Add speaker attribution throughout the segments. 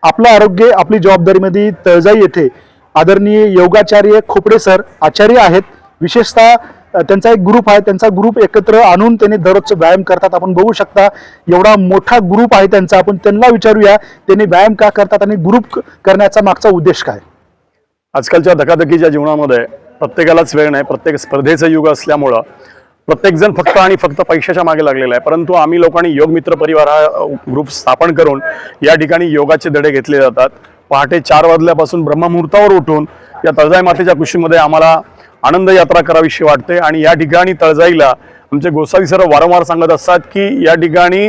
Speaker 1: आपलं आरोग्य आपली जबाबदारीमध्ये तळजाई येथे आदरणीय योगाचार्य खोपडे सर आचार्य आहेत। विशेषतः त्यांचा एक ग्रुप आहे, त्यांचा ग्रुप एकत्र आणून त्यांनी दररोज व्यायाम करतात। आपण बघू शकता एवढा मोठा ग्रुप आहे त्यांचा। आपण त्यांना विचारूया त्यांनी व्यायाम का करतात आणि ग्रुप करण्याचा मागचा उद्देश काय।
Speaker 2: आजकालच्या धकाधकीच्या जीवनामध्ये प्रत्येकालाच वेळ नाही, प्रत्येक स्पर्धेचं युग असल्यामुळं प्रत्येक जण फक्त आणि फक्त पैशाच्या मागे लागलेला आहे। परंतु आम्ही लोकांनी योग मित्र परिवार हा ग्रुप स्थापन करून या ठिकाणी योगाचे धडे घेतले जातात। पहाटे 4 वाजल्यापासून ब्रह्ममुहूर्तावर उठून या तळजाई मातेच्या कुशीमध्ये आम्हाला आनंद यात्रा करावीशी वाटते। आणि या ठिकाणी तळजाईला आमचे गोसावी सर वारंवार सांगत असतात की या ठिकाणी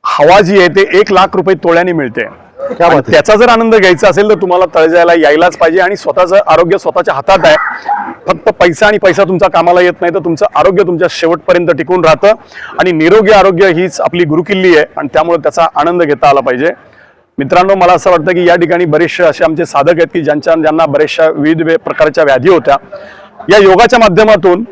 Speaker 2: हवा जी आहे ते 1 लाख रुपये तोळ्याने मिळते। त्याचा जर आनंद घ्यायचा असेल तर तुम्हाला तळजाईला यायलाच पाहिजे। आणि स्वतःचं आरोग्य स्वतःच्या हातात आहे। फक्त पैसा आणि पैसा तुमचा कामाला येत नाही, तर तुमचं आरोग्य तुमच्या शेवटपर्यंत टिकून राहतं। आणि निरोगी आरोग्य हीच आपली गुरुकिल्ली आहे आणि त्यामुळे त्याचा आनंद घेता आला पाहिजे। मित्रांनो, मला असं वाटतं की या ठिकाणी बरेचसे असे आमचे साधक आहेत की ज्यांना बऱ्याचशा विविध प्रकारच्या व्याधी होत्या। या योगाच्या माध्यमातून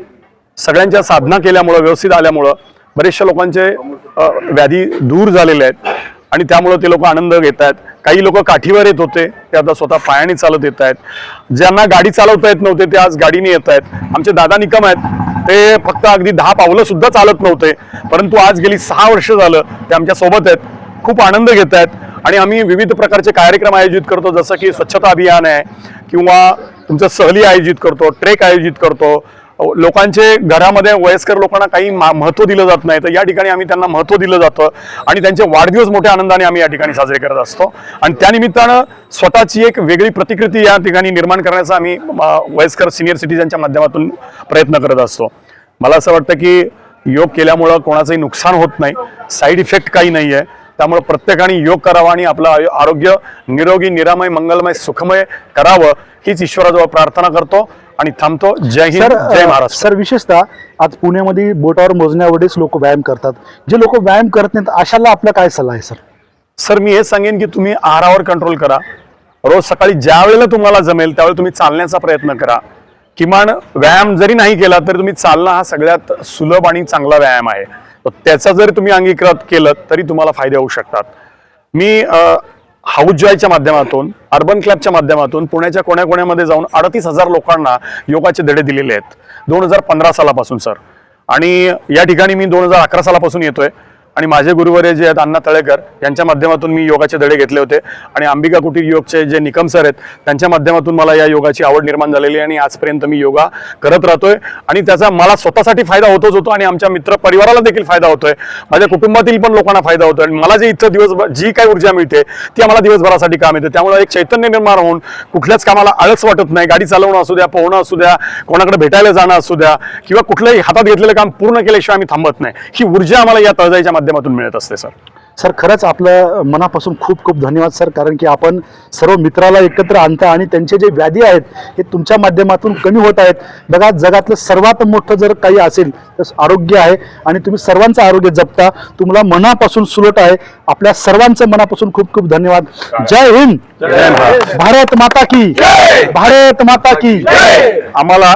Speaker 2: सगळ्यांच्या साधना केल्यामुळं, व्यवस्थित आल्यामुळं बरेचशा लोकांचे व्याधी दूर झालेले आहेत आणि त्यामुळे ते लोक आनंद घेत आहेत। काही लोक काठीवर येत होते ते आता स्वतः पायाने चालत येत आहेत। ज्यांना गाडी चालवता येत नव्हते ते आज गाडीने येत आहेत। आमचे दादा निकम आहेत, ते फक्त अगदी 10 पावलं सुद्धा चालत नव्हते, परंतु आज गेली 6 वर्ष झालं ते आमच्या सोबत आहेत, खूप आनंद घेत आहेत। आणि आम्ही विविध प्रकारचे कार्यक्रम आयोजित करतो, जसं की स्वच्छता अभियान आहे किंवा तुमचं सहली आयोजित करतो, ट्रेक आयोजित करतो। लोकांचे घरामध्ये वयस्कर लोकांना काही महत्त्व दिलं जात नाही, तर या ठिकाणी आम्ही त्यांना महत्त्व दिलं जातं आणि त्यांचे वाढदिवस मोठ्या आनंदाने आम्ही या ठिकाणी साजरे करत असतो। आणि त्यानिमित्तानं स्वतःची एक वेगळी प्रतिकृती या ठिकाणी निर्माण करण्याचा आम्ही वयस्कर सिनियर सिटीजनच्या माध्यमातून प्रयत्न करत असतो। मला असं वाटतं की योग केल्यामुळं कोणाचंही नुकसान होत नाही, साईड इफेक्ट काही नाही आहे। त्यामुळे प्रत्येकाने योग करावा आणि आपलं आरोग्य निरोगी, निरामय, मंगलमय, सुखमय करावं हीच ईश्वराजवळ प्रार्थना करतो आणि थांबतो। जय हिंद, जय महाराष्ट्र।
Speaker 1: सर, विशेषतः आज पुण्यामध्ये बोटावर मोजण्याएवढेच लोक व्यायाम करतात, जे लोक व्यायाम करत नाहीत अशाला आपला काय सल्ला आहे सर।
Speaker 2: सर, मी हे सांगेन की तुम्ही आहारावर कंट्रोल करा। रोज सकाळी ज्या वेळेला तुम्हाला जमेल त्यावेळेला तुम्ही चालण्याचा प्रयत्न करा। किमान व्यायाम जरी नाही केला तरी तुम्ही चालणं हा सगळ्यात सुलभ आणि चांगला व्यायाम आहे, त्याचा जरी तुम्ही अंगीकृत केलं तरी तुम्हाला फायदे होऊ शकतात। मी हाऊस जॉयच्या माध्यमातून, अर्बन क्लबच्या माध्यमातून पुण्याच्या कोण्याकोण्यामध्ये जाऊन 38,000 लोकांना योगाचे धडे दिलेले आहेत 2015 सालापासून सर। आणि या ठिकाणी मी 2011 सालापासून येतोय आणि माझे गुरुवर्य जे आहेत अण्णा तळेकर यांच्या माध्यमातून मी योगाचे धडे घेतले होते आणि अंबिका कुटीर योगचे जे निकम सर आहेत त्यांच्या माध्यमातून मला या योगाची आवड निर्माण झालेली आहे आणि आजपर्यंत मी योगा करत राहतोय। आणि त्याचा मला स्वतःसाठी फायदा होतोच होतो आणि आमच्या मित्र परिवाराला देखील फायदा होतोय, माझ्या कुटुंबातील पण लोकांना फायदा होतोय। आणि मला जे इथं दिवसभर जी काही ऊर्जा मिळते ती आम्हाला दिवसभरासाठी काम येते। त्यामुळे एक चैतन्य निर्माण होऊन कुठल्याच कामाला आळस वाटत नाही। गाडी चालवणं असू द्या, पोहणं असू द्या, कोणाकडे भेटायला जाणं असू द्या किंवा कुठलंही हातात घेतलेलं काम पूर्ण केल्याशिवाय आम्ही थांबत नाही। ही ऊर्जा आम्हाला या तळजाईच्या माध्यमातून मिळत असते सर।
Speaker 1: सर, खरंच आपलं मनापासून खूप खूप धन्यवाद सर, कारण की आपण सर्व मित्राला एकत्र आणता आणि त्यांचे जे व्याधी आहेत हे तुमच्या माध्यमातून कमी होत आहेत। बघा, जगातलं सर्वात मोठं जर काही असेल तर आरोग्य आहे आणि तुम्ही सर्वांचं आरोग्य जपता, तुम्हाला मनापासून सुलट आहे। आपल्या सर्वांचं मनापासून खूप खूप धन्यवाद। जय हिंद, भारत माता की, भारत माता की।
Speaker 2: आम्हाला